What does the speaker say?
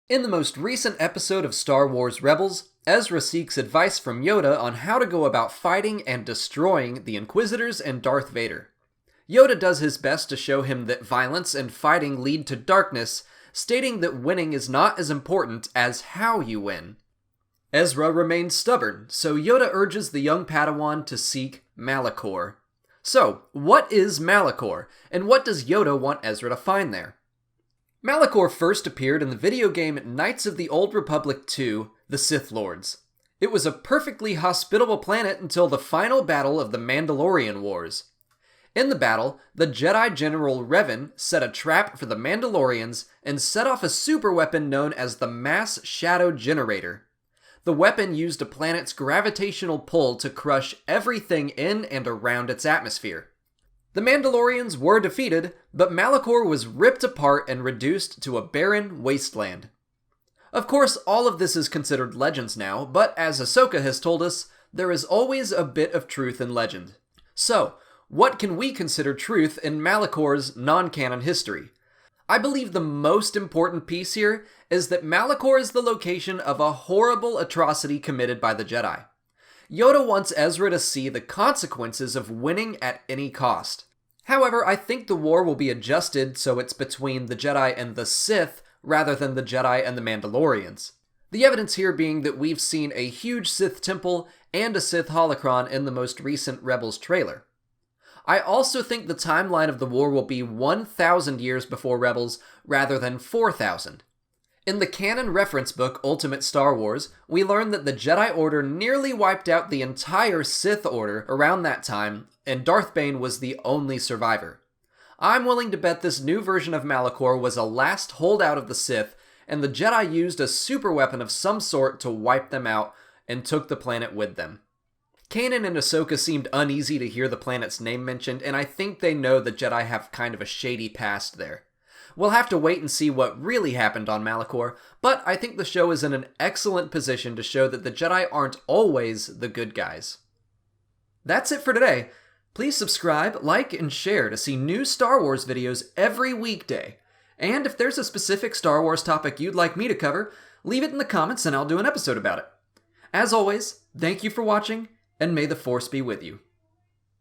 In the most recent episode of Star Wars Rebels, Ezra seeks advice from Yoda on how to go about fighting and destroying the Inquisitors and Darth Vader. Yoda does his best to show him that violence and fighting lead to darkness, stating that winning is not as important as how you win. Ezra remains stubborn, so Yoda urges the young Padawan to seek Malachor. So, what is Malachor, and what does Yoda want Ezra to find there? Malachor first appeared in the video game Knights of the Old Republic 2, The Sith Lords. It was a perfectly hospitable planet until the final battle of the Mandalorian Wars. In the battle, the Jedi General Revan set a trap for the Mandalorians and set off a superweapon known as the Mass Shadow Generator. The weapon used a planet's gravitational pull to crush everything in and around its atmosphere. The Mandalorians were defeated, but Malachor was ripped apart and reduced to a barren wasteland. Of course, all of this is considered legends now, but as Ahsoka has told us, there is always a bit of truth in legend. So, what can we consider truth in Malachor's non-canon history? I believe the most important piece here is that Malachor is the location of a horrible atrocity committed by the Jedi. Yoda wants Ezra to see the consequences of winning at any cost. However, I think the war will be adjusted so it's between the Jedi and the Sith rather than the Jedi and the Mandalorians. The evidence here being that we've seen a huge Sith temple and a Sith holocron in the most recent Rebels trailer. I also think the timeline of the war will be 1,000 years before Rebels rather than 4,000. In the canon reference book Ultimate Star Wars, we learn that the Jedi Order nearly wiped out the entire Sith Order around that time, and Darth Bane was the only survivor. I'm willing to bet this new version of Malachor was a last holdout of the Sith, and the Jedi used a superweapon of some sort to wipe them out and took the planet with them. Kanan and Ahsoka seemed uneasy to hear the planet's name mentioned, and I think they know the Jedi have kind of a shady past there. We'll have to wait and see what really happened on Malachor, but I think the show is in an excellent position to show that the Jedi aren't always the good guys. That's it for today. Please subscribe, like, and share to see new Star Wars videos every weekday. And if there's a specific Star Wars topic you'd like me to cover, leave it in the comments and I'll do an episode about it. As always, thank you for watching, and may the Force be with you.